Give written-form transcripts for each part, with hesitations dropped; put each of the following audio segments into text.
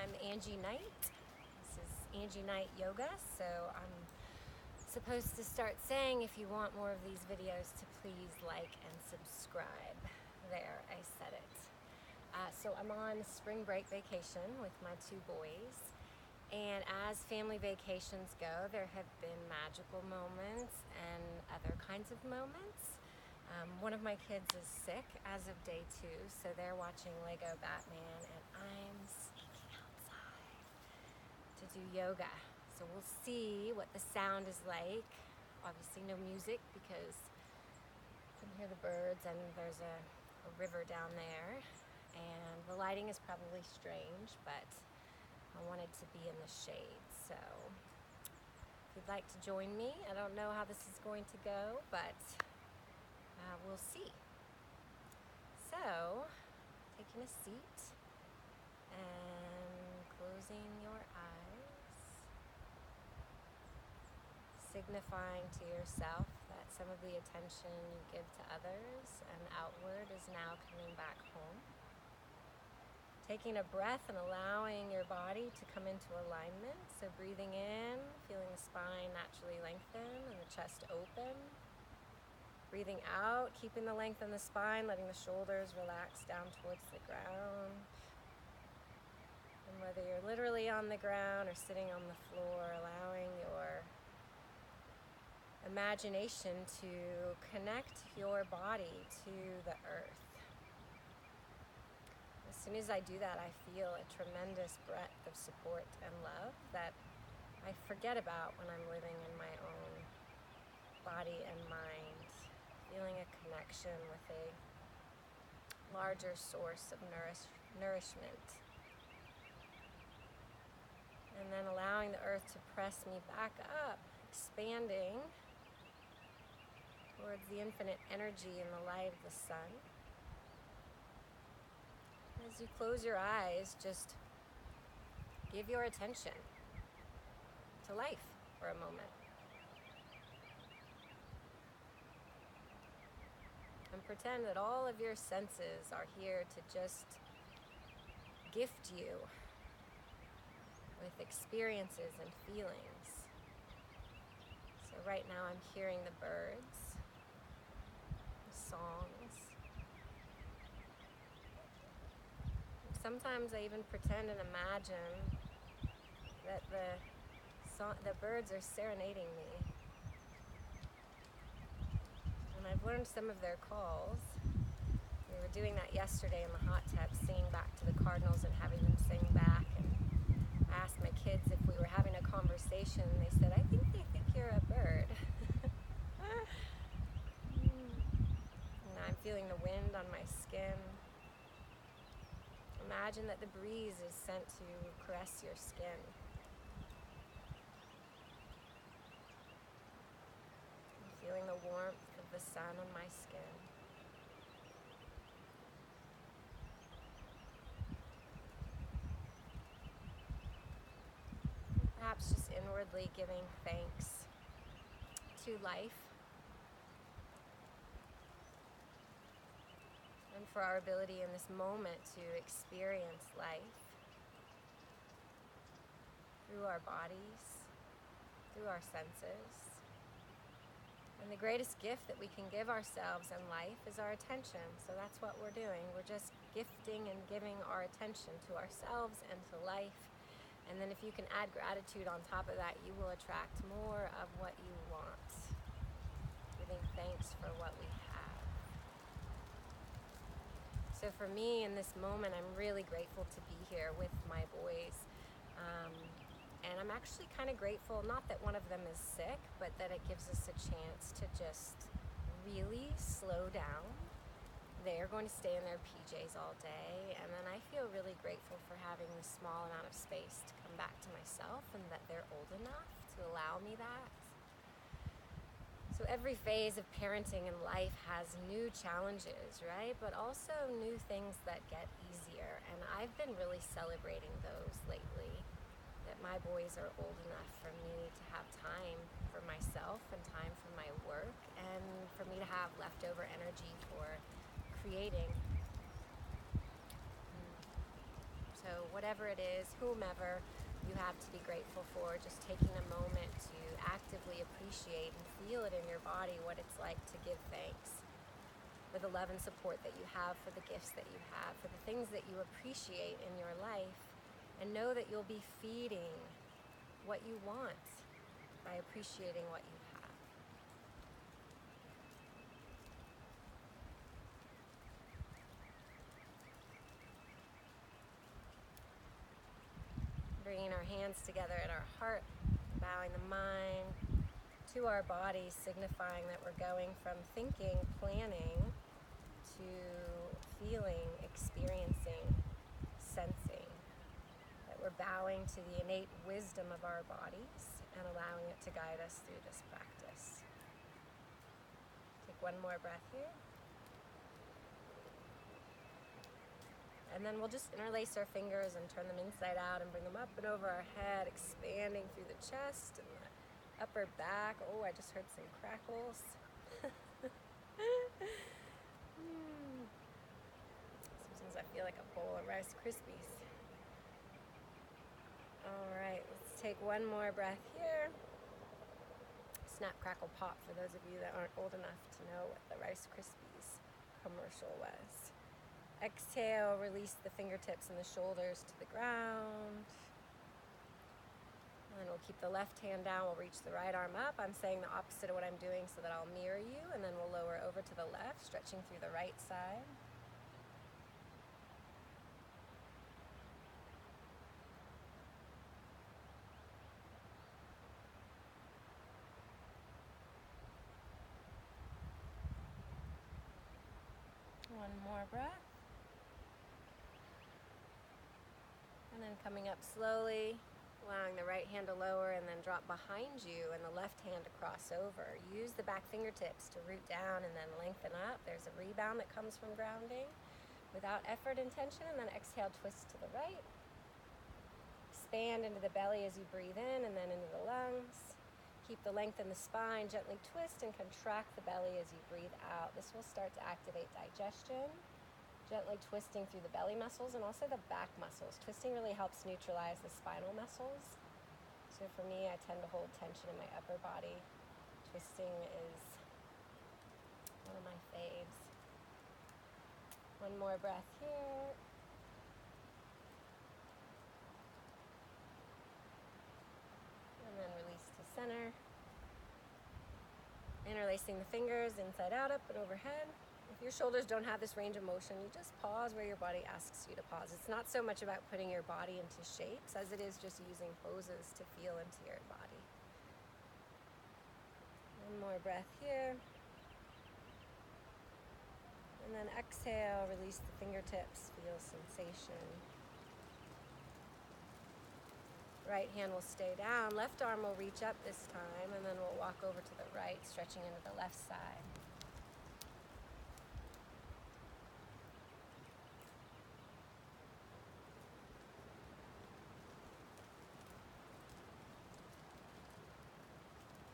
I'm Angie Knight. This is Angie Knight Yoga, so I'm supposed to start saying if you want more of these videos to please like and subscribe. There, I said it. So I'm on spring break vacation with my two boys, and as family vacations go, there have been magical moments and other kinds of moments. One of my kids is sick as of day 2, so they're watching Lego Batman, and I'm sneaking outside to do yoga. So we'll see what the sound is like. Obviously no music because you can hear the birds, and there's a river down there, and the lighting is probably strange, but I wanted to be in the shade. So if you'd like to join me, I don't know how this is going to go, but we'll see. So, taking a seat and closing your eyes, signifying to yourself that some of the attention you give to others and outward is now coming back home. Taking a breath and allowing your body to come into alignment. So breathing in, feeling the spine naturally lengthen and the chest open. Breathing out, keeping the length in the spine, letting the shoulders relax down towards the ground. And whether you're literally on the ground or sitting on the floor, allowing your imagination to connect your body to the earth. As soon as I do that, I feel a tremendous breadth of support and love that I forget about when I'm living in my own body and mind. Feeling a connection with a larger source of nourishment. And then allowing the earth to press me back up, expanding towards the infinite energy and the light of the sun. As you close your eyes, just give your attention to life for a moment. And pretend that all of your senses are here to just gift you with experiences and feelings. So right now I'm hearing the birds, the songs. Sometimes I even pretend and imagine that the birds are serenading me. I've learned some of their calls. We were doing that yesterday in the hot tub, singing back to the cardinals and having them sing back. And I asked my kids if we were having a conversation, and they said, I think they think you're a bird. And I'm feeling the wind on my skin. Imagine that the breeze is sent to caress your skin. I'm feeling the warmth of the sun on my skin. Perhaps just inwardly giving thanks to life and for our ability in this moment to experience life through our bodies, through our senses. And the greatest gift that we can give ourselves in life is our attention. So that's what we're doing. We're just gifting and giving our attention to ourselves and to life. And then if you can add gratitude on top of that, you will attract more of what you want. Giving thanks for what we have. So for me in this moment, I'm really grateful to be here with my boys. And I'm actually kind of grateful, not that one of them is sick, but that it gives us a chance to just really slow down. They're going to stay in their PJs all day, and then I feel really grateful for having this small amount of space to come back to myself, and that they're old enough to allow me that. So every phase of parenting in life has new challenges, right? But also new things that get easier, and I've been really celebrating those lately. That my boys are old enough for me to have time for myself and time for my work, and for me to have leftover energy for creating. So whatever it is, whomever you have to be grateful for, just taking a moment to actively appreciate and feel it in your body what it's like to give thanks for the love and support that you have, for the gifts that you have, for the things that you appreciate in your life, and know that you'll be feeding what you want by appreciating what you have. Bringing our hands together at our heart, bowing the mind to our bodies, signifying that we're going from thinking, planning, to feeling, experiencing, sensing. That we're bowing to the innate wisdom of our bodies and allowing it to guide us through this practice. Take one more breath here. And then we'll just interlace our fingers and turn them inside out and bring them up and over our head, expanding through the chest and the upper back. Oh, I just heard some crackles. Sometimes I feel like a bowl of Rice Krispies. All right, let's take one more breath here. Snap, crackle, pop for those of you that aren't old enough to know what the Rice Krispies commercial was. Exhale, release the fingertips and the shoulders to the ground. And then we'll keep the left hand down, we'll reach the right arm up. I'm saying the opposite of what I'm doing so that I'll mirror you, and then we'll lower over to the left, stretching through the right side. One more breath. And then coming up slowly, allowing the right hand to lower and then drop behind you and the left hand to cross over. Use the back fingertips to root down and then lengthen up. There's a rebound that comes from grounding without effort and tension. And then exhale, twist to the right. Expand into the belly as you breathe in and then into the lungs. Keep the length in the spine, gently twist and contract the belly as you breathe out. This will start to activate digestion, gently twisting through the belly muscles and also the back muscles. Twisting really helps neutralize the spinal muscles. So for me, I tend to hold tension in my upper body. Twisting is one of my faves. One more breath here. And then release to center. Interlacing the fingers inside out, up and overhead. If your shoulders don't have this range of motion, you just pause where your body asks you to pause. It's not so much about putting your body into shapes as it is just using poses to feel into your body. One more breath here. And then exhale, release the fingertips, feel sensation. Right hand will stay down, left arm will reach up this time, and then we'll walk over to the right, stretching into the left side.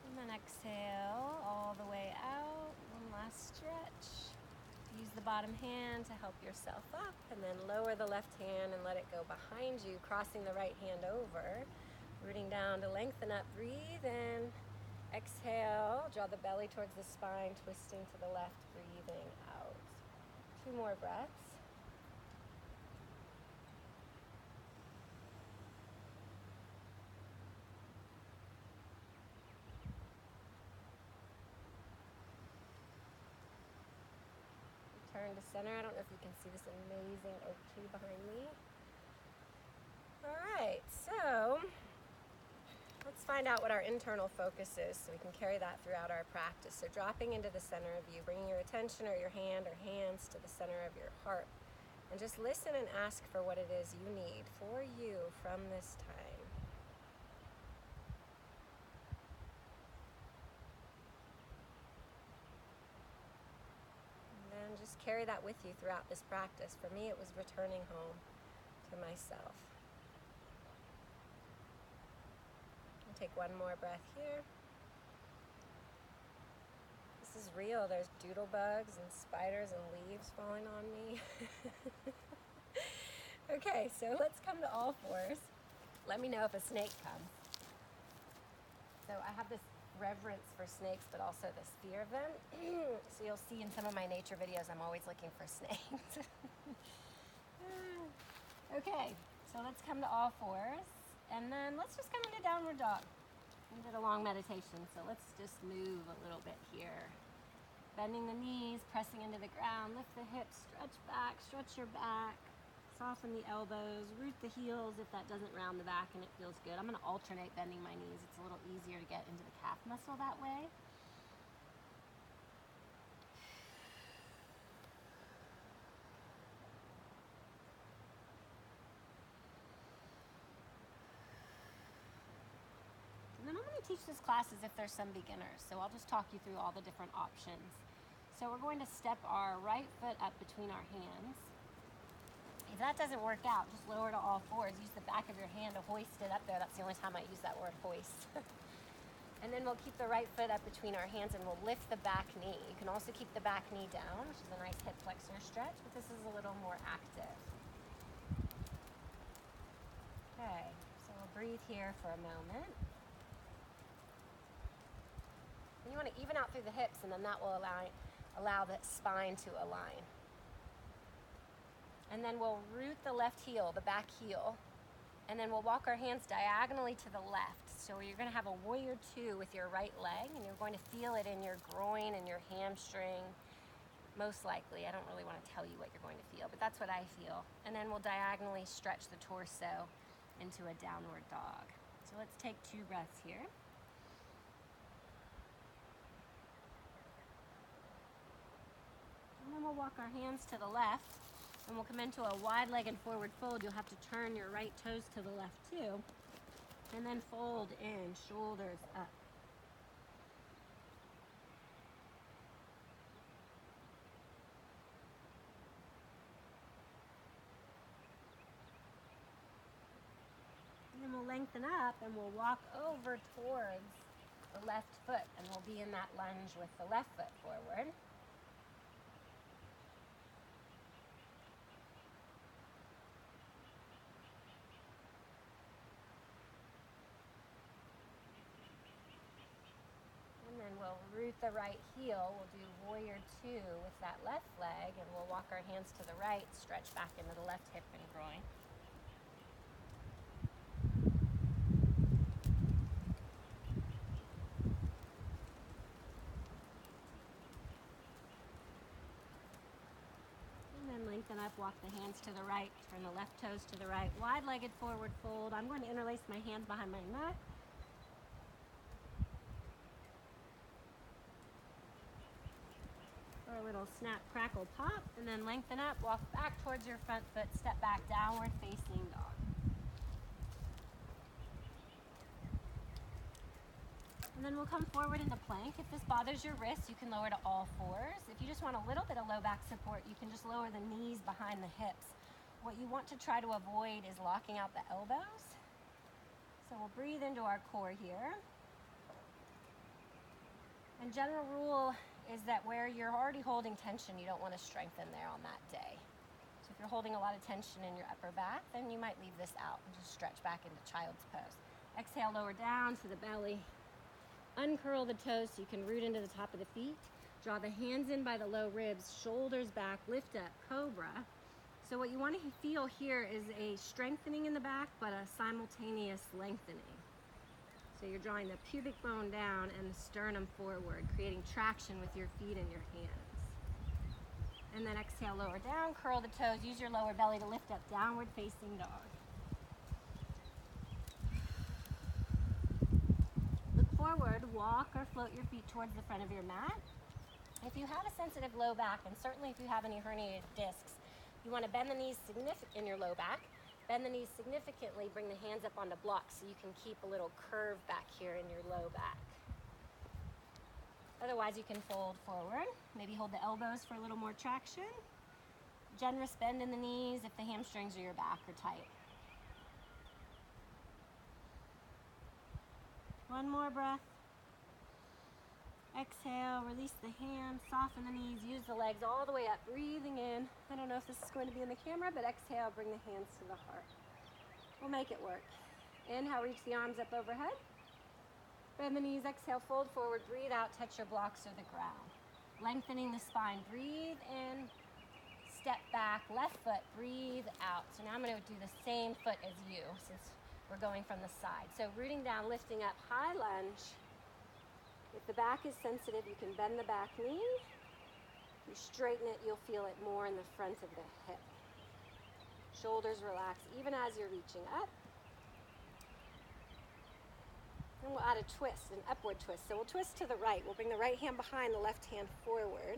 And then exhale all the way out. One last stretch. Use the bottom hand to help yourself up, and then lower the left hand and let it go behind you, crossing the right hand over, rooting down to lengthen up. Breathe in. Exhale, draw the belly towards the spine, twisting to the left, breathing out. 2 more breaths. Turn to center. I don't know if you can see this amazing oak tree behind me. All right, so let's find out what our internal focus is so we can carry that throughout our practice. So dropping into the center of you, bringing your attention or your hand or hands to the center of your heart, and just listen and ask for what it is you need for you from this time. And just carry that with you throughout this practice. For me, it was returning home to myself. I'll take one more breath here. This is real. There's doodle bugs and spiders and leaves falling on me. Okay, so let's come to all fours. Let me know if a snake comes. So I have this reverence for snakes, but also this fear of them. So you'll see in some of my nature videos, I'm always looking for snakes. Okay, so let's come to all fours, and then let's just come into downward dog. We did a long meditation, so let's just move a little bit here. Bending the knees, pressing into the ground, lift the hips, stretch back, stretch your back, soften the elbows, root the heels if that doesn't round the back and it feels good. I'm going to alternate bending my knees. It's a little easier to get into the calf muscle that way. And then I'm going to teach this class as if there's some beginners, so I'll just talk you through all the different options. So we're going to step our right foot up between our hands. If that doesn't work out, just lower to all fours. Use the back of your hand to hoist it up there. That's the only time I use that word, hoist. And then we'll keep the right foot up between our hands and we'll lift the back knee. You can also keep the back knee down, which is a nice hip flexor stretch, but this is a little more active. Okay, so we'll breathe here for a moment. And you want to even out through the hips, and then that will allow the spine to align. And then we'll root the left heel, the back heel, and then we'll walk our hands diagonally to the left. So you're going to have a warrior two with your right leg, and you're going to feel it in your groin and your hamstring, most likely. I don't really want to tell you what you're going to feel, but that's what I feel. And then we'll diagonally stretch the torso into a downward dog. So let's take 2 breaths here. And then we'll walk our hands to the left, and we'll come into a wide-legged forward fold. You'll have to turn your right toes to the left too. And then fold in, shoulders up. And then we'll lengthen up and we'll walk over towards the left foot, and we'll be in that lunge with the left foot forward. And then we'll root the right heel. We'll do warrior two with that left leg, and we'll walk our hands to the right, stretch back into the left hip and groin. And then lengthen up, walk the hands to the right, turn the left toes to the right, wide-legged forward fold. I'm going to interlace my hands behind my neck. A little snap, crackle, pop, and then lengthen up, walk back towards your front foot, step back, downward facing dog. And then we'll come forward into plank. If this bothers your wrists, you can lower to all fours. If you just want a little bit of low back support, you can just lower the knees behind the hips. What you want to try to avoid is locking out the elbows. So we'll breathe into our core here. And general rule is that where you're already holding tension, you don't want to strengthen there on that day. So if you're holding a lot of tension in your upper back, then you might leave this out and just stretch back into child's pose. Exhale, lower down to the belly. Uncurl the toes so you can root into the top of the feet. Draw the hands in by the low ribs, shoulders back, lift up, cobra. So what you want to feel here is a strengthening in the back, but a simultaneous lengthening. So you're drawing the pubic bone down and the sternum forward, creating traction with your feet and your hands. And then exhale, lower down, curl the toes, use your lower belly to lift up, downward facing dog. Look forward, walk or float your feet towards the front of your mat. If you have a sensitive low back, and certainly if you have any herniated discs, you want to bend the knees in your low back. Bend the knees significantly, bring the hands up onto blocks so you can keep a little curve back here in your low back. Otherwise, you can fold forward. Maybe hold the elbows for a little more traction. Generous bend in the knees if the hamstrings or your back are tight. One more breath. Exhale, release the hands, soften the knees, use the legs all the way up, breathing in. I don't know if this is going to be in the camera, but exhale, bring the hands to the heart. We'll make it work. Inhale, reach the arms up overhead. Bend the knees, exhale, fold forward, breathe out, touch your blocks or the ground. Lengthening the spine, breathe in, step back, left foot, breathe out. So now I'm going to do the same foot as you since we're going from the side. So rooting down, lifting up, high lunge. If the back is sensitive, you can bend the back knee. If you straighten it, you'll feel it more in the front of the hip. Shoulders relax even as you're reaching up. And we'll add a twist, an upward twist. So we'll twist to the right. We'll bring the right hand behind, the left hand forward.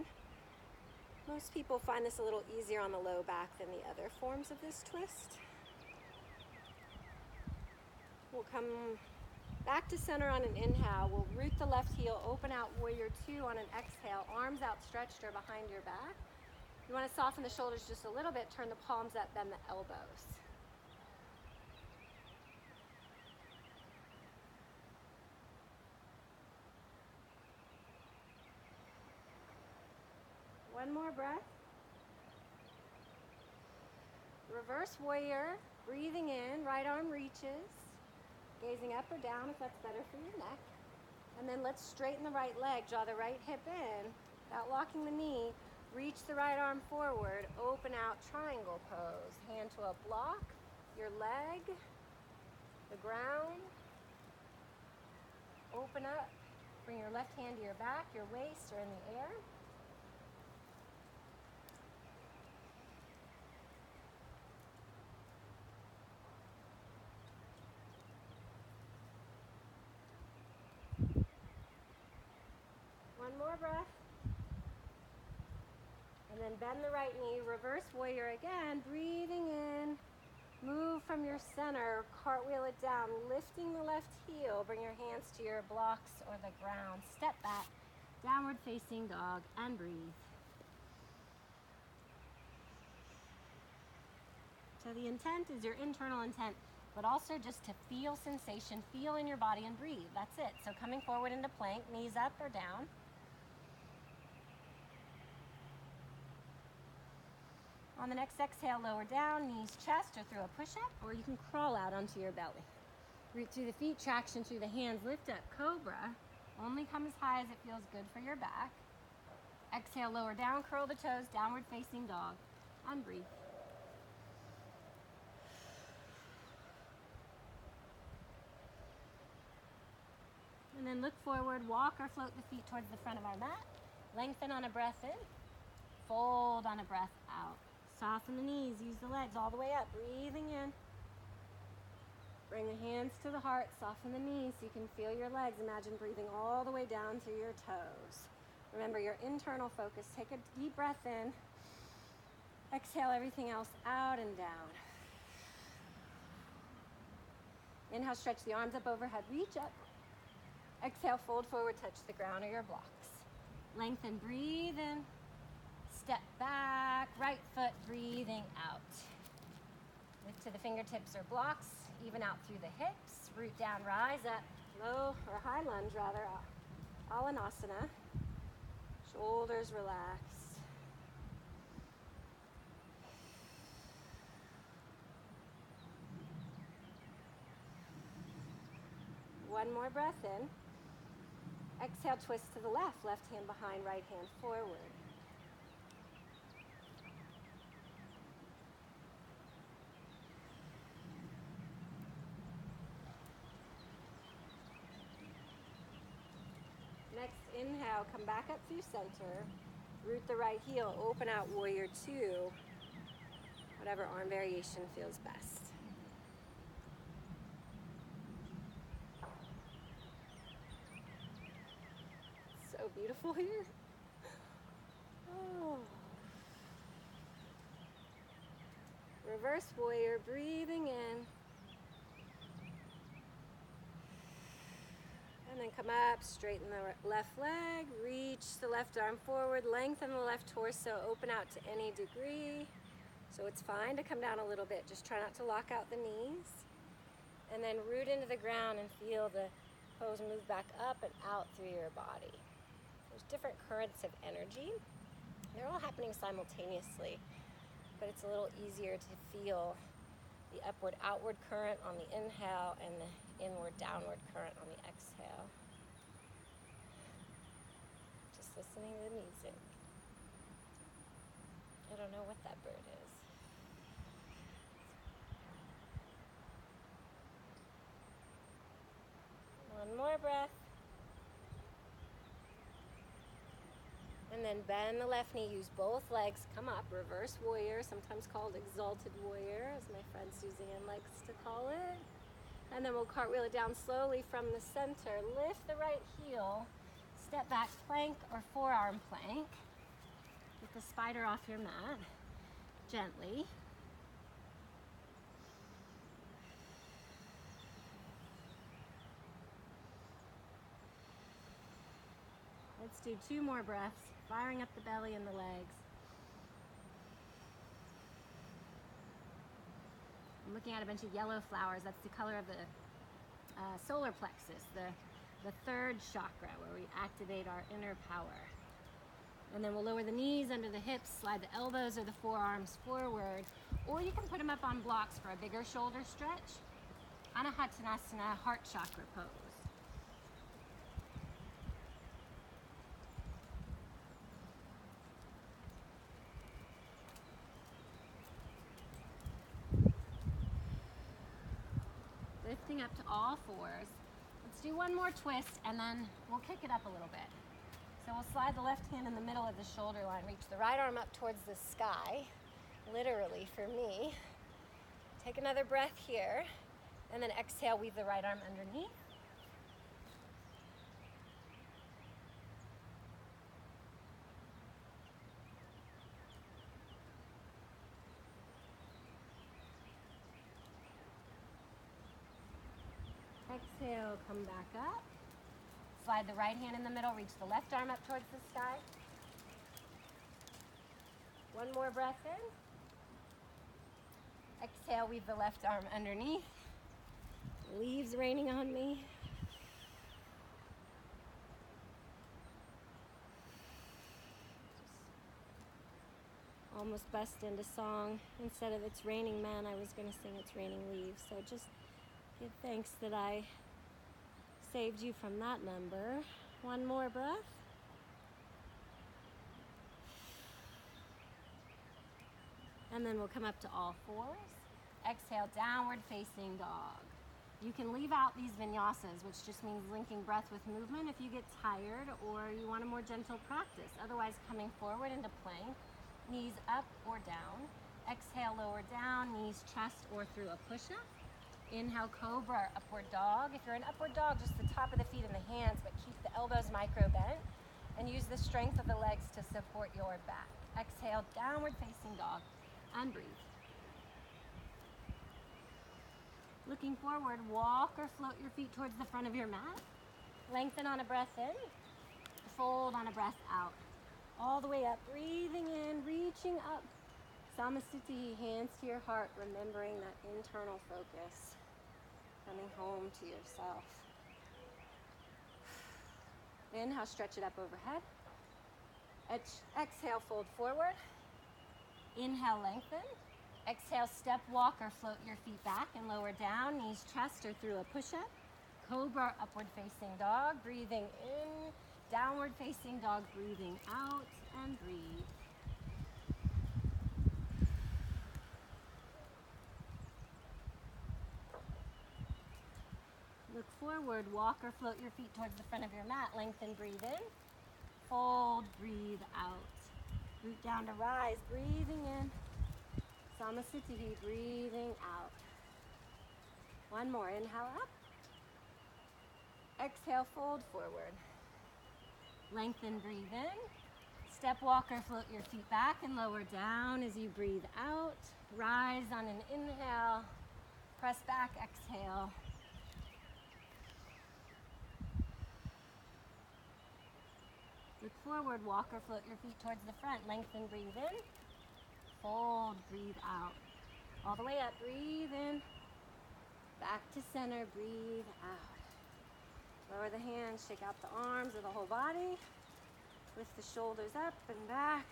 Most people find this a little easier on the low back than the other forms of this twist. We'll come back to center on an inhale. We'll root the left heel, open out warrior two on an exhale. Arms outstretched or behind your back. You want to soften the shoulders just a little bit. Turn the palms up, bend the elbows. One more breath. Reverse warrior, breathing in, right arm reaches. Gazing up or down if that's better for your neck. And then let's straighten the right leg, draw the right hip in, without locking the knee. Reach the right arm forward, open out, triangle pose. Hand to a block, your leg, the ground. Open up, bring your left hand to your back, your waist or in the air. One more breath. And then bend the right knee, reverse warrior again, breathing in. Move from your center, cartwheel it down, lifting the left heel. Bring your hands to your blocks or the ground. Step back, downward facing dog, and breathe. So the intent is your internal intent, but also just to feel sensation, feel in your body and breathe. That's it. So coming forward into plank, knees up or down. On the next exhale, lower down, knees chest or through a push-up, or you can crawl out onto your belly. Root through the feet, traction through the hands, lift up, cobra. Only come as high as it feels good for your back. Exhale, lower down, curl the toes, downward facing dog, and breathe. And then look forward, walk or float the feet towards the front of our mat. Lengthen on a breath in, fold on a breath out. Soften the knees, use the legs all the way up, breathing in. Bring the hands to the heart, soften the knees so you can feel your legs. Imagine breathing all the way down through your toes. Remember your internal focus. Take a deep breath in. Exhale everything else out and down. Inhale, stretch the arms up overhead, reach up. Exhale, fold forward, touch the ground or your blocks. Lengthen, breathe in. Step back, right foot, breathing out. Lift to the fingertips or blocks, even out through the hips. Root down, rise up, low or high lunge rather, Alanasana. Shoulders relax. One more breath in. Exhale, twist to the left, left hand behind, right hand forward. Next inhale, come back up through center. Root the right heel, open out warrior two. Whatever arm variation feels best. So beautiful here. Oh. Reverse warrior, breathing in. And then come up, straighten the left leg, reach the left arm forward, lengthen the left torso, open out to any degree. So it's fine to come down a little bit, just try not to lock out the knees. And then root into the ground and feel the pose move back up and out through your body. There's different currents of energy. They're all happening simultaneously, but it's a little easier to feel the upward-outward current on the inhale and the inward-downward current on the exhale. Just listening to the music. I don't know what that bird is. One more breath. And then bend the left knee, use both legs, come up, reverse warrior, sometimes called exalted warrior, as my friend Suzanne likes to call it. And then we'll cartwheel it down slowly from the center. Lift the right heel, step back plank or forearm plank. Get the spider off your mat, gently. Let's do 2 more breaths, firing up the belly and the legs. I'm looking at a bunch of yellow flowers. That's the color of the solar plexus, the third chakra, where we activate our inner power. And then we'll lower the knees under the hips, slide the elbows or the forearms forward, or you can put them up on blocks for a bigger shoulder stretch. Anahatanasana, heart chakra pose. Lifting up to all fours. Let's do one more twist and then we'll kick it up a little bit. So we'll slide the left hand in the middle of the shoulder line, reach the right arm up towards the sky, literally for me. Take another breath here, and then exhale, weave the right arm underneath. Exhale, come back up. Slide the right hand in the middle, reach the left arm up towards the sky. One more breath in. Exhale, weave the left arm underneath. Leaves raining on me. Almost bust into song. Instead of It's Raining Men, I was going to sing It's Raining Leaves. So just give thanks that I saved you from that number. One more breath. And then we'll come up to all fours. Exhale, downward facing dog. You can leave out these vinyasas, which just means linking breath with movement if you get tired or you want a more gentle practice. Otherwise, coming forward into plank, knees up or down. Exhale, lower down, knees chest or through a push-up. Inhale, cobra or upward dog. If you're an upward dog, just the top of the feet and the hands, but keep the elbows micro bent and use the strength of the legs to support your back. Exhale, downward facing dog, and breathe. Looking forward, walk or float your feet towards the front of your mat. Lengthen on a breath in, fold on a breath out. All the way up, breathing in, reaching up. Samasthiti, hands to your heart, remembering that internal focus. Coming home to yourself. Inhale, stretch it up overhead. Exhale, fold forward. Inhale, lengthen. Exhale, step, walk, or float your feet back and lower down, knees chest or through a push-up. Cobra, upward facing dog, breathing in. Downward facing dog, breathing out, and breathe. Look forward, walk or float your feet towards the front of your mat. Lengthen, breathe in. Fold, breathe out. Root down to rise, breathing in. Samasthiti, breathing out. One more, inhale up. Exhale, fold forward. Lengthen, breathe in. Step, walk, or float your feet back and lower down as you breathe out. Rise on an inhale. Press back, exhale. Look forward, walk or float your feet towards the front. Lengthen, breathe in. Fold, breathe out. All the way up, breathe in. Back to center, breathe out. Lower the hands, shake out the arms or the whole body. Lift the shoulders up and back.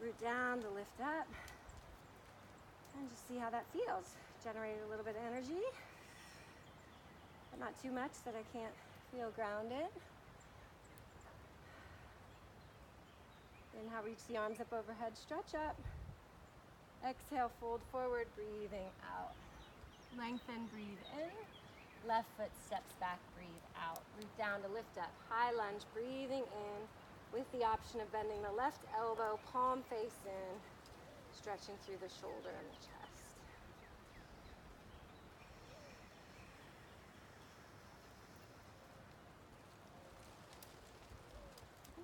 Root down to lift up. And just see how that feels. Generate a little bit of energy, but not too much that I can't feel grounded. Inhale, reach the arms up overhead, stretch up. Exhale, fold forward, breathing out. Lengthen, breathe in. Left foot steps back, breathe out. Root down to lift up. High lunge, breathing in with the option of bending the left elbow, palm face in, stretching through the shoulder and the chest.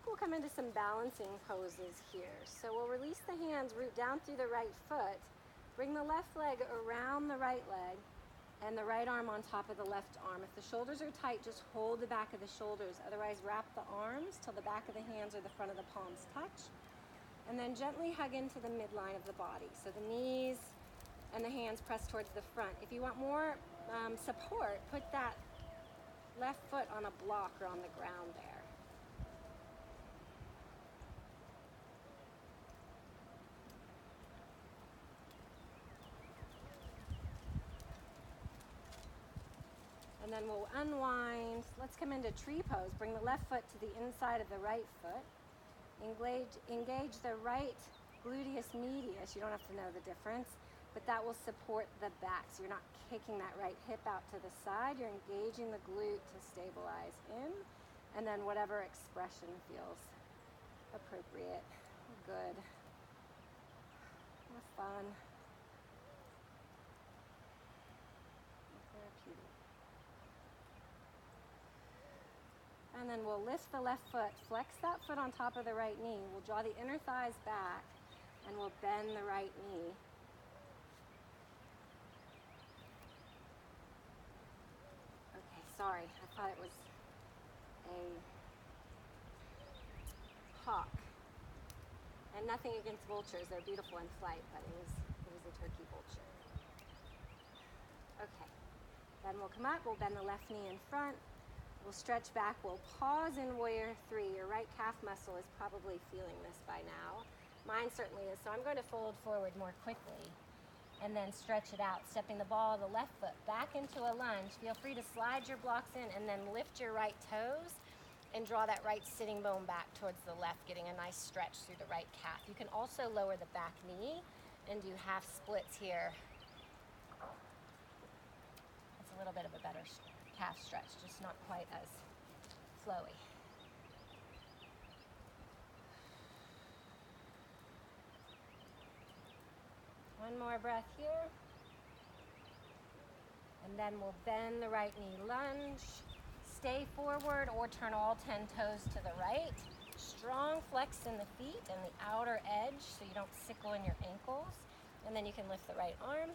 We'll come into some balancing poses here. So we'll release the hands, root down through the right foot, bring the left leg around the right leg, and the right arm on top of the left arm. If the shoulders are tight, just hold the back of the shoulders. Otherwise, wrap the arms till the back of the hands or the front of the palms touch. And then gently hug into the midline of the body. So the knees and the hands press towards the front. If you want more support, put that left foot on a block or on the ground there. And then we'll unwind. Let's come into tree pose. Bring the left foot to the inside of the right foot. Engage the right gluteus medius. You don't have to know the difference, but that will support the back. So you're not kicking that right hip out to the side. You're engaging the glute to stabilize in, and then whatever expression feels appropriate. Good. Have fun. Therapeutic. And then we'll lift the left foot, flex that foot on top of the right knee. We'll draw the inner thighs back and we'll bend the right knee. Okay, sorry, I thought it was a hawk. And nothing against vultures, they're beautiful in flight, but it was a turkey vulture. Okay, then we'll come up, we'll bend the left knee in front. We'll stretch back, we'll pause in warrior three. Your right calf muscle is probably feeling this by now. Mine certainly is, so I'm going to fold forward more quickly and then stretch it out, stepping the ball of the left foot back into a lunge. Feel free to slide your blocks in and then lift your right toes and draw that right sitting bone back towards the left, getting a nice stretch through the right calf. You can also lower the back knee and do half splits here. It's a little bit of a better calf stretch, just not quite as flowy. One more breath here. And then we'll bend the right knee, lunge, stay forward or turn all 10 toes to the right. Strong flex in the feet and the outer edge so you don't sickle in your ankles. And then you can lift the right arm.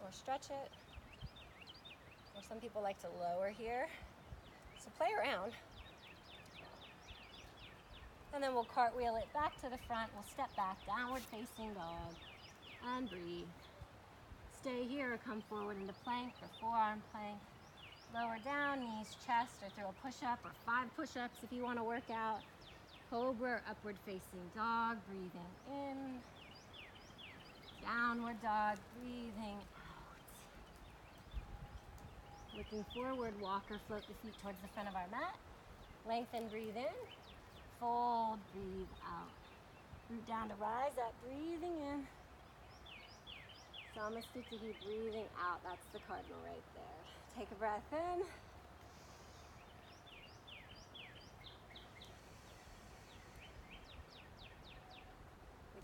Or stretch it, or some people like to lower here, so play around. And then we'll cartwheel it back to the front, we'll step back, downward facing dog, and breathe. Stay here or come forward into plank or forearm plank. Lower down, knees, chest, or throw a push-up or 5 push-ups if you want to work out. Cobra or upward facing dog, breathing in. Downward dog, breathing out. Looking forward, walk or float the feet towards the front of our mat. Lengthen, breathe in. Fold, breathe out. Root down to rise up, breathing in. Samasthiti, breathing out. That's the cardinal right there. Take a breath in.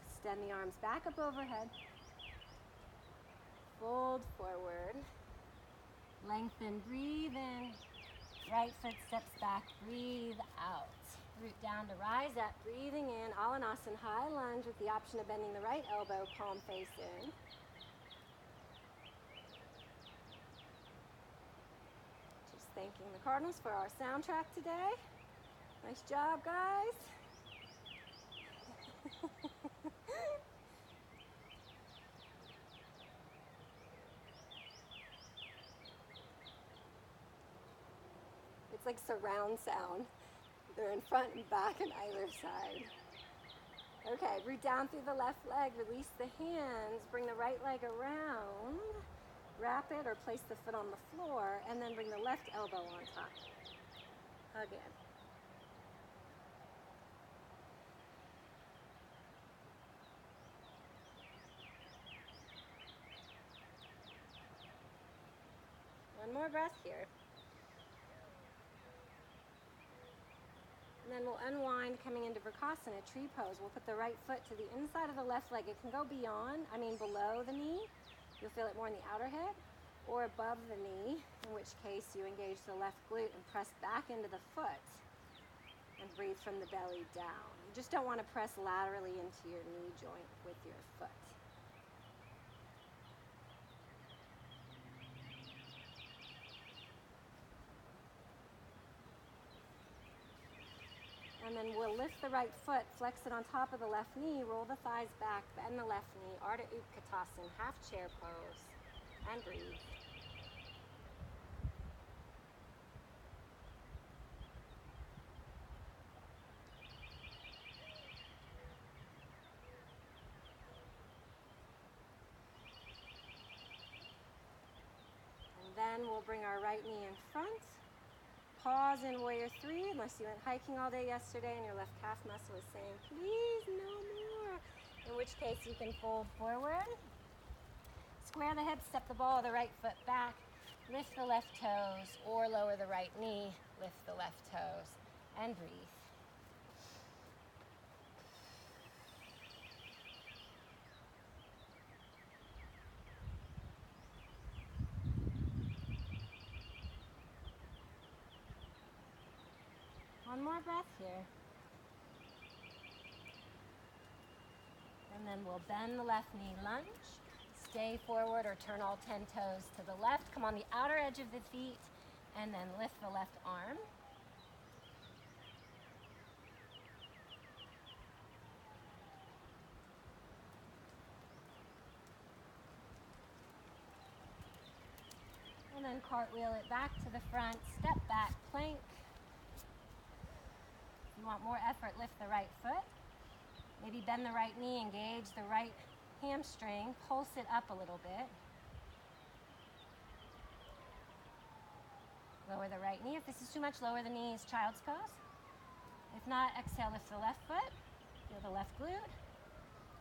Extend the arms back up overhead. Fold forward. Lengthen, breathe in. Right foot steps back, breathe out. Root down to rise up, breathing in. Alanasana, high lunge with the option of bending the right elbow, palm face in. Just thanking the Cardinals for our soundtrack today. Nice job, guys. It's like surround sound. They're in front and back and either side. Okay, root down through the left leg, release the hands, bring the right leg around, wrap it or place the foot on the floor, and then bring the left elbow on top. Hug in. One more breath here. And then we'll unwind coming into Vrksasana, tree pose. We'll put the right foot to the inside of the left leg. It can go below the knee. You'll feel it more in the outer hip, or above the knee, in which case you engage the left glute and press back into the foot and breathe from the belly down. You just don't want to press laterally into your knee joint with your foot. And then we'll lift the right foot, flex it on top of the left knee, roll the thighs back, bend the left knee, Ardha Utkatasana, half chair pose, and breathe. And then we'll bring our right knee in front. Pause in Warrior 3, unless you went hiking all day yesterday and your left calf muscle is saying, please, no more. In which case you can fold forward. Square the hips, step the ball of the right foot back, lift the left toes, or lower the right knee, lift the left toes, and breathe. One more breath here. And then we'll bend the left knee, lunge, stay forward or turn all 10 toes to the left. Come on the outer edge of the feet and then lift the left arm. And then cartwheel it back to the front, step back, plank. If you want more effort, lift the right foot. Maybe bend the right knee, engage the right hamstring, pulse it up a little bit. Lower the right knee. If this is too much, lower the knees, child's pose. If not, exhale, lift the left foot, feel the left glute,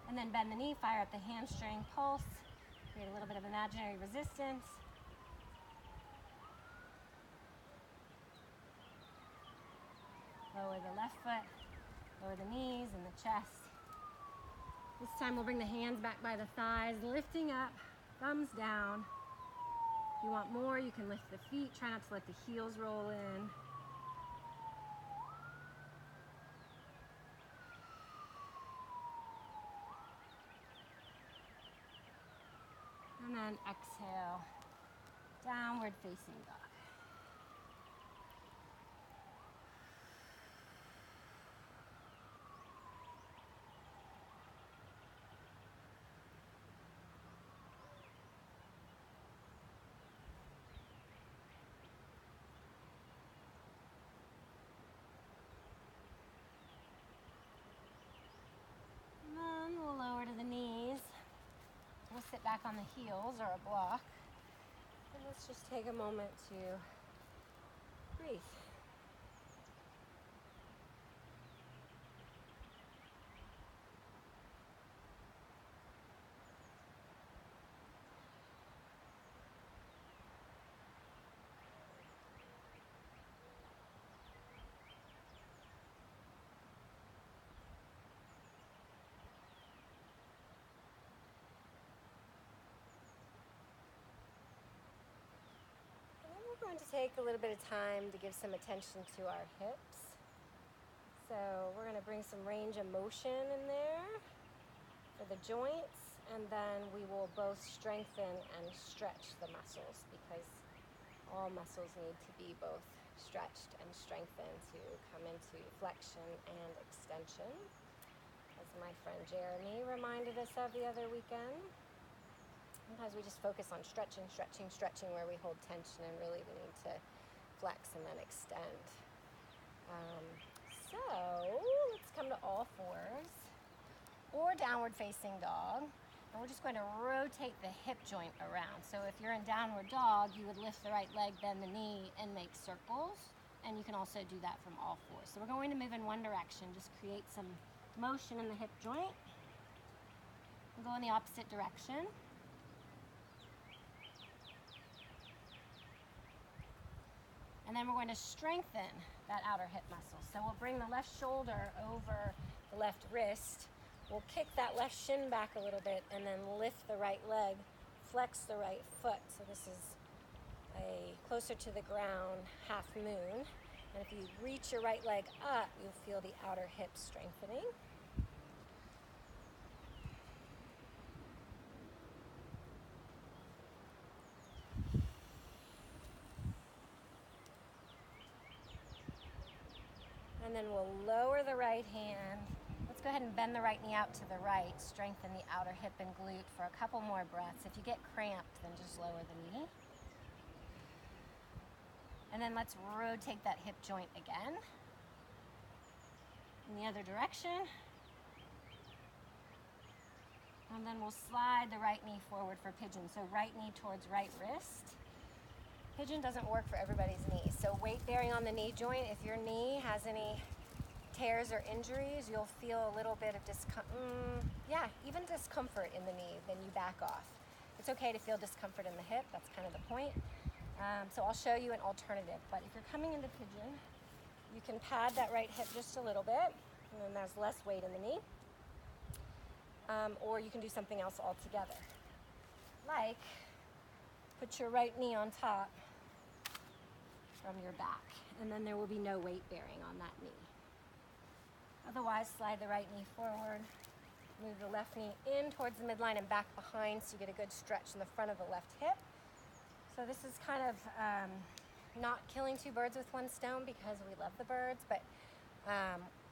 and then bend the knee, fire up the hamstring, pulse, create a little bit of imaginary resistance. Lower the left foot, lower the knees and the chest. This time we'll bring the hands back by the thighs, lifting up, thumbs down. If you want more, you can lift the feet. Try not to let the heels roll in. And then exhale, downward facing dog. We'll sit back on the heels or a block. And let's just take a moment to breathe. We're going to take a little bit of time to give some attention to our hips. So we're going to bring some range of motion in there for the joints, and then we will both strengthen and stretch the muscles, because all muscles need to be both stretched and strengthened to come into flexion and extension, as my friend Jeremy reminded us of the other weekend. Sometimes we just focus on stretching, where we hold tension, and really we need to flex and then extend. So let's come to all fours or downward facing dog. And we're just going to rotate the hip joint around. So if you're in downward dog, you would lift the right leg, bend the knee, and make circles. And you can also do that from all fours. So we're going to move in one direction, just create some motion in the hip joint. And go in the opposite direction. And then we're going to strengthen that outer hip muscle. So we'll bring the left shoulder over the left wrist. We'll kick that left shin back a little bit and then lift the right leg, flex the right foot. So this is a closer to the ground half moon. And if you reach your right leg up, you'll feel the outer hip strengthening. And then we'll lower the right hand. Let's go ahead and bend the right knee out to the right. Strengthen the outer hip and glute for a couple more breaths. If you get cramped, then just lower the knee. And then let's rotate that hip joint again. In the other direction. And then we'll slide the right knee forward for pigeon. So right knee towards right wrist. Pigeon doesn't work for everybody's knee. So weight bearing on the knee joint. If your knee has any tears or injuries, you'll feel a little bit of even discomfort in the knee. Then you back off. It's okay to feel discomfort in the hip. That's kind of the point. So I'll show you an alternative. But if you're coming into pigeon, you can pad that right hip just a little bit, and then there's less weight in the knee. Or you can do something else altogether. Like, put your right knee on top from your back, and then there will be no weight bearing on that knee. Otherwise, slide the right knee forward, move the left knee in towards the midline and back behind so you get a good stretch in the front of the left hip. So this is kind of not killing two birds with one stone because we love the birds, but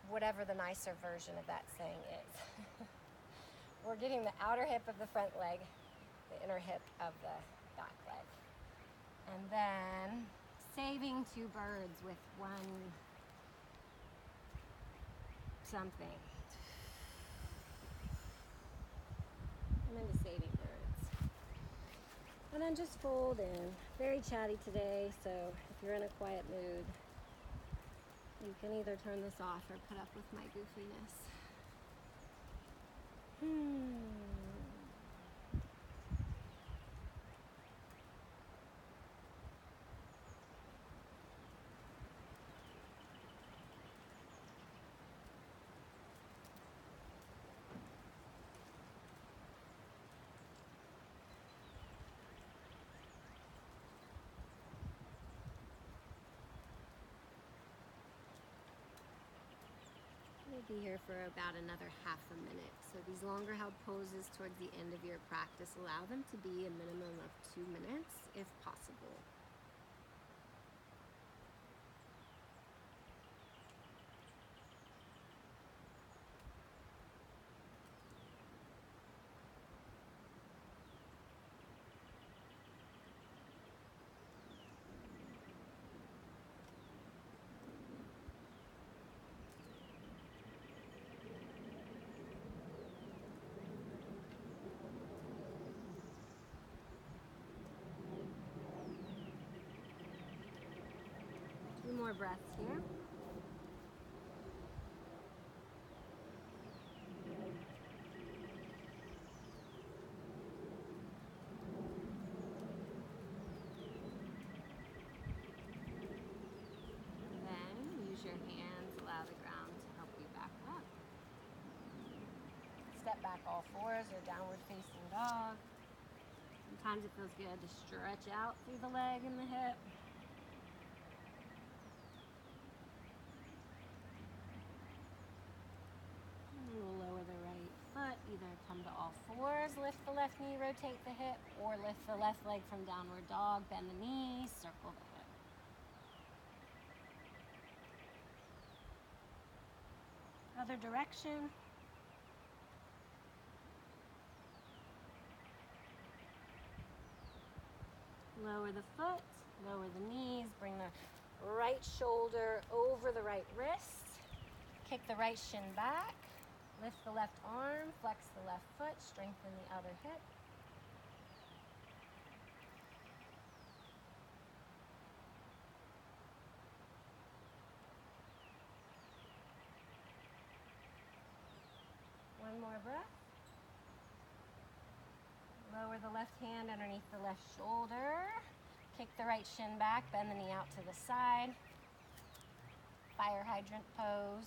whatever the nicer version of that saying is. We're getting the outer hip of the front leg, the inner hip of the back leg. And then saving two birds with one something. I'm into saving birds. And then just fold in. Very chatty today, so if you're in a quiet mood, you can either turn this off or put up with my goofiness. Be here for about another half a minute. So these longer held poses towards the end of your practice, allow them to be a minimum of 2 minutes if possible. More breaths here. Then use your hands, allow the ground to help you back up. Step back all fours or downward facing dog. Sometimes it feels good to stretch out through the leg and the hip. Either come to all fours, lift the left knee, rotate the hip, or lift the left leg from downward dog, bend the knee, circle the hip. Other direction. Lower the foot, lower the knees, bring the right shoulder over the right wrist. Kick the right shin back. Lift the left arm, flex the left foot, strengthen the other hip. One more breath. Lower the left hand underneath the left shoulder. Kick the right shin back, bend the knee out to the side. Fire hydrant pose.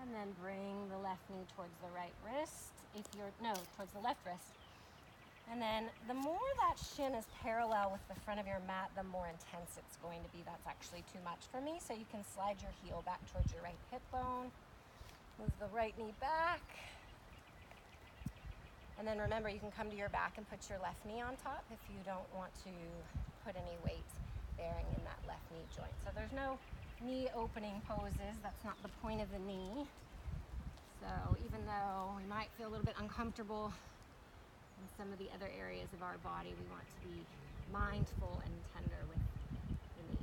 And then bring the left knee towards the right wrist. Towards the left wrist. And then the more that shin is parallel with the front of your mat, the more intense it's going to be. That's actually too much for me. So you can slide your heel back towards your right hip bone. Move the right knee back. And then remember, you can come to your back and put your left knee on top if you don't want to put any weight bearing in that left knee joint. So there's no knee opening poses. That's not the point of the knee. So even though we might feel a little bit uncomfortable in some of the other areas of our body, we want to be mindful and tender with the knees.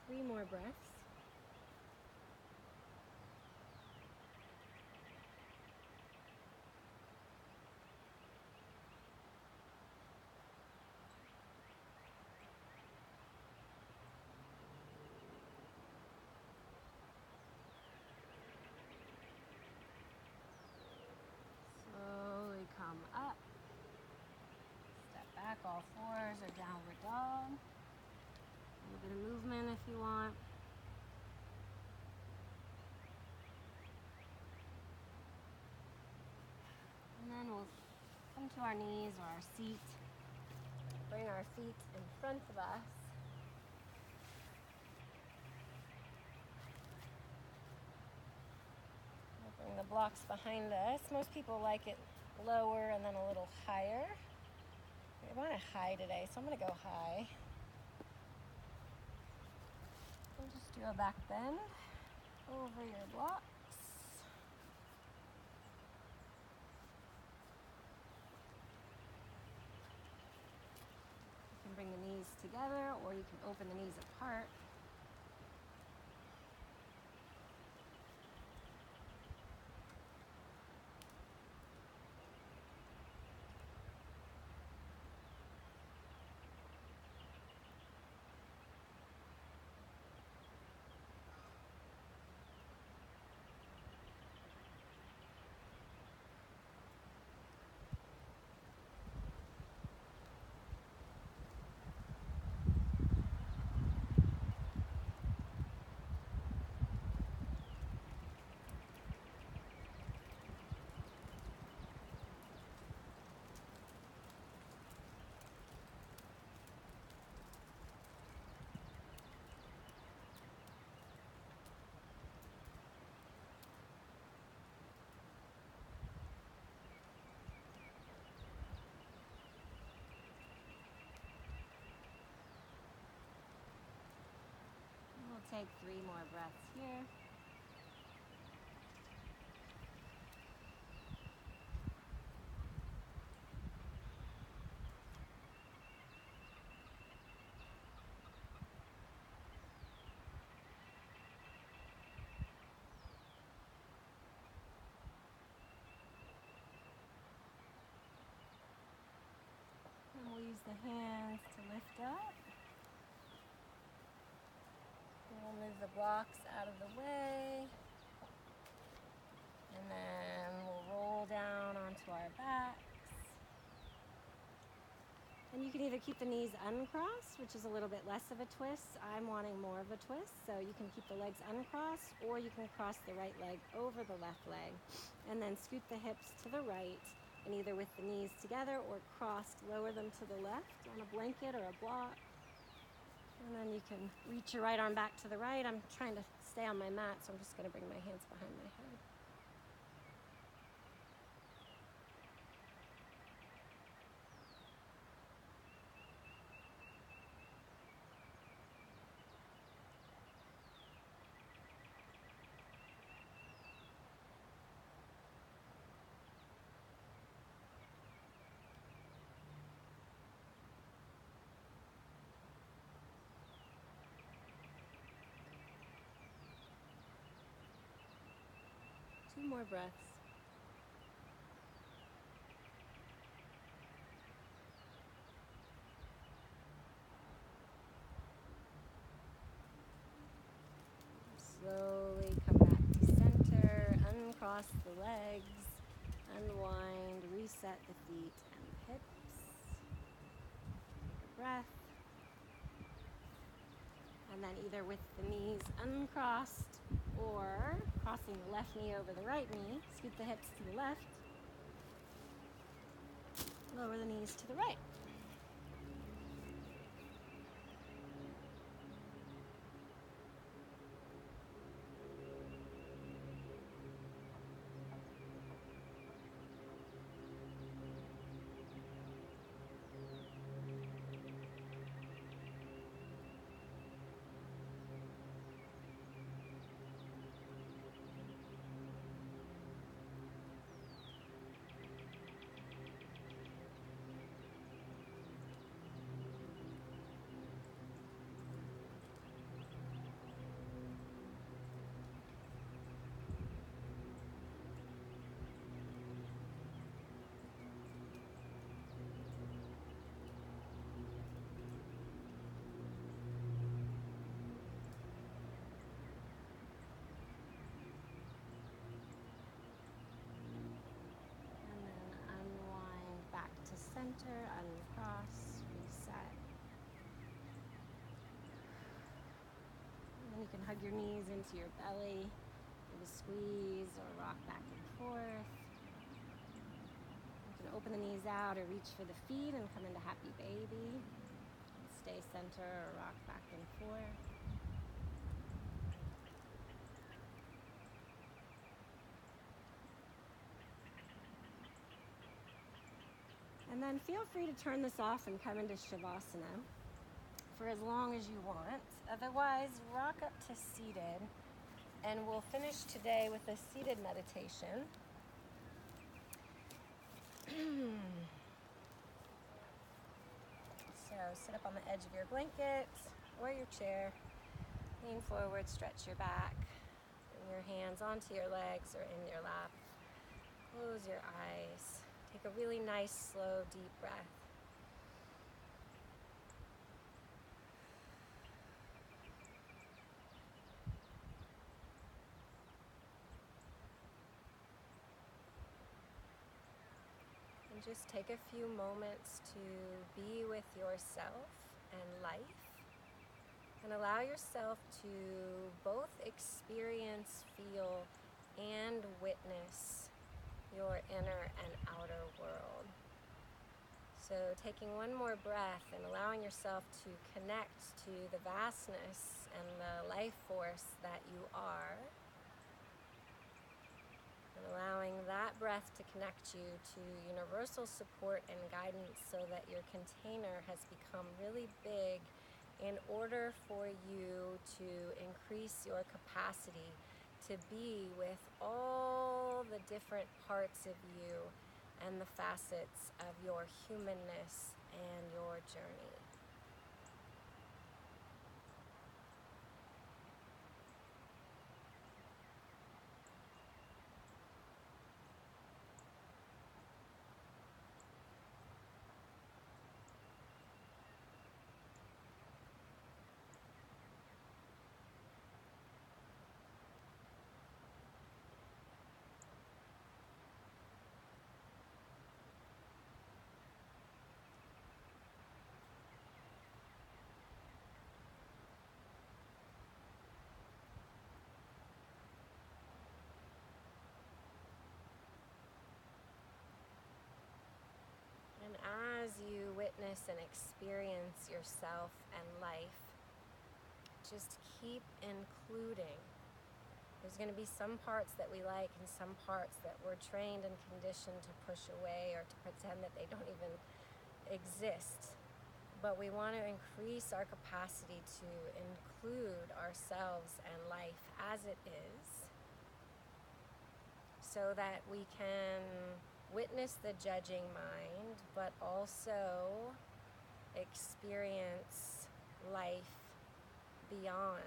3 more breaths. Slowly come up. Step back, all fours or downward dog. A little bit of movement if you want. And then we'll come to our knees or our seat. Bring our feet in front of us. We'll bring the blocks behind us. Most people like it lower and then a little higher. I want it high today, so I'm going to go high. We'll just do a back bend over your blocks. You can bring the knees together or you can open the knees apart. take 3 more breaths here. And we'll use the hands to lift up. We'll move the blocks out of the way. And then we'll roll down onto our backs. And you can either keep the knees uncrossed, which is a little bit less of a twist. I'm wanting more of a twist, so you can keep the legs uncrossed, or you can cross the right leg over the left leg. And then scoot the hips to the right, and either with the knees together or crossed, lower them to the left on a blanket or a block. And then you can reach your right arm back to the right. I'm trying to stay on my mat, so I'm just going to bring my hands behind my head. Two more breaths. Slowly come back to center, uncross the legs, unwind, reset the feet and the hips. Take a breath. And then either with the knees uncrossed or crossing the left knee over the right knee, scoot the hips to the left, lower the knees to the right. Center, uncross, reset. And then you can hug your knees into your belly, give a squeeze or rock back and forth. You can open the knees out or reach for the feet and come into happy baby. And stay center or rock back and forth. And then feel free to turn this off and come into Shavasana for as long as you want. Otherwise, rock up to seated, and we'll finish today with a seated meditation. So sit up on the edge of your blanket or your chair, lean forward, stretch your back, bring your hands onto your legs or in your lap. Close your eyes. Take a really nice, slow, deep breath. And just take a few moments to be with yourself and life, and allow yourself to both experience, feel, and witness your inner and outer world. So taking one more breath and allowing yourself to connect to the vastness and the life force that you are, and allowing that breath to connect you to universal support and guidance so that your container has become really big in order for you to increase your capacity to be with all the different parts of you and the facets of your humanness and your journey. And as you witness and experience yourself and life, just keep including. There's going to be some parts that we like and some parts that we're trained and conditioned to push away or to pretend that they don't even exist. But we want to increase our capacity to include ourselves and life as it is, so that we can witness the judging mind, but also experience life beyond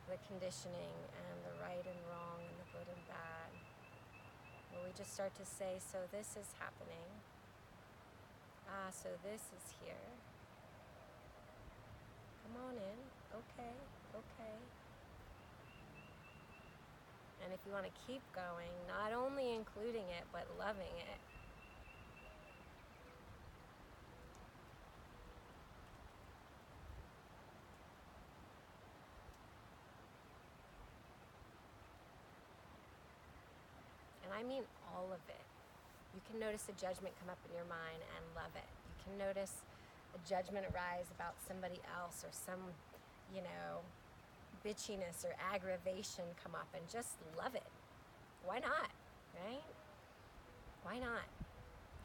the conditioning and the right and wrong and the good and bad. Where we just start to say, so this is happening. So this is here. Come on in. Okay, okay. And if you want to keep going, not only including it, but loving it. And I mean all of it. You can notice a judgment come up in your mind and love it. You can notice a judgment arise about somebody else or some, bitchiness or aggravation come up and just love it. Why not, right? Why not?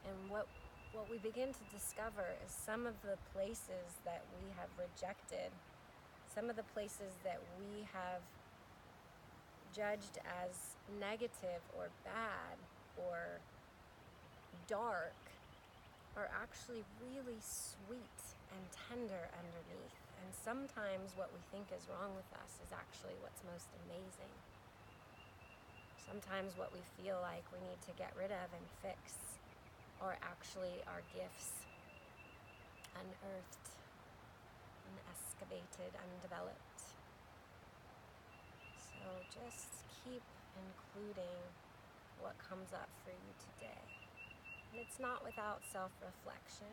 And what we begin to discover is some of the places that we have rejected, some of the places that we have judged as negative or bad or dark are actually really sweet and tender underneath. And sometimes what we think is wrong with us is actually what's most amazing. Sometimes what we feel like we need to get rid of and fix are actually our gifts, unearthed, unexcavated, undeveloped. So just keep including what comes up for you today. And it's not without self-reflection,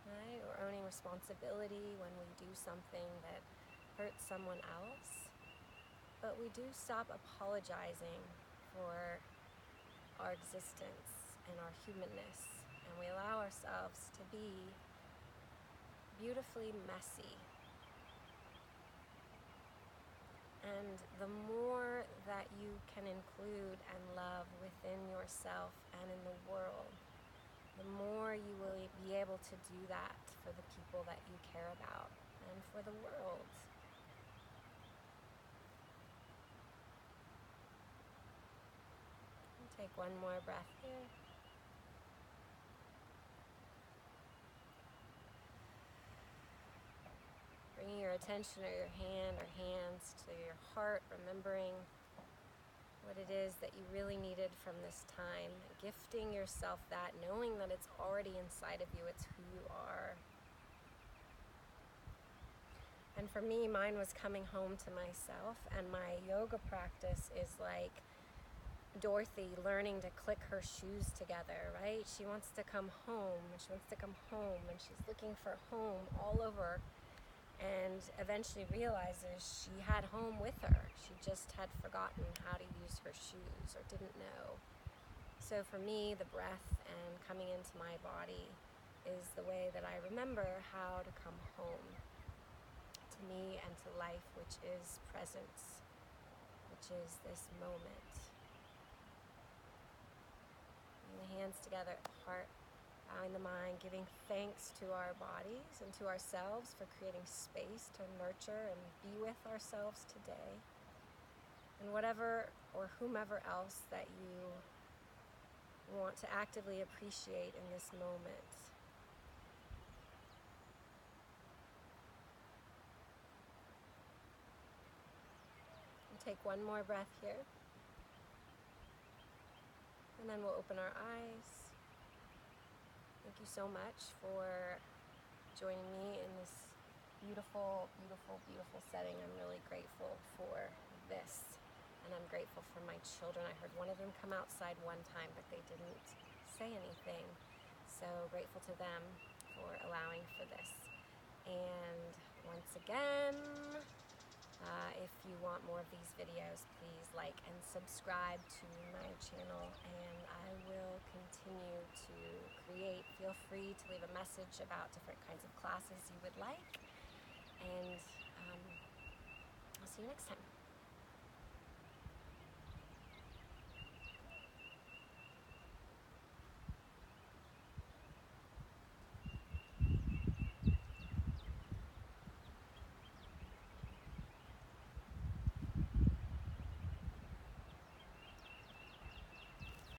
right? Or owning responsibility when we do something that hurts someone else. But we do stop apologizing for our existence and our humanness. And we allow ourselves to be beautifully messy. And the more that you can include and love within yourself and in the world, the more you will be able to do that for the people that you care about and for the world. Take one more breath here. Bringing your attention or your hand or hands to your heart, remembering what it is that you really needed from this time, gifting yourself that, knowing that it's already inside of you, it's who you are. And for me, mine was coming home to myself, and my yoga practice is like Dorothy learning to click her shoes together, right? She wants to come home, and she wants to come home, and she's looking for home all over, and eventually realizes she had home with her. She just had forgotten how to use her shoes or didn't know. So for me, the breath and coming into my body is the way that I remember how to come home to me and to life, which is presence, which is this moment. Bring the hands together at the heart. Bowing the mind, giving thanks to our bodies and to ourselves for creating space to nurture and be with ourselves today. And whatever or whomever else that you want to actively appreciate in this moment. And take one more breath here. And then we'll open our eyes. Thank you so much for joining me in this beautiful, beautiful, beautiful setting. I'm really grateful for this. And I'm grateful for my children. I heard one of them come outside one time, but they didn't say anything. So grateful to them for allowing for this. And once again, if you want more of these videos, please like and subscribe to my channel, and I will continue to create. Feel free to leave a message about different kinds of classes you would like, and I'll see you next time.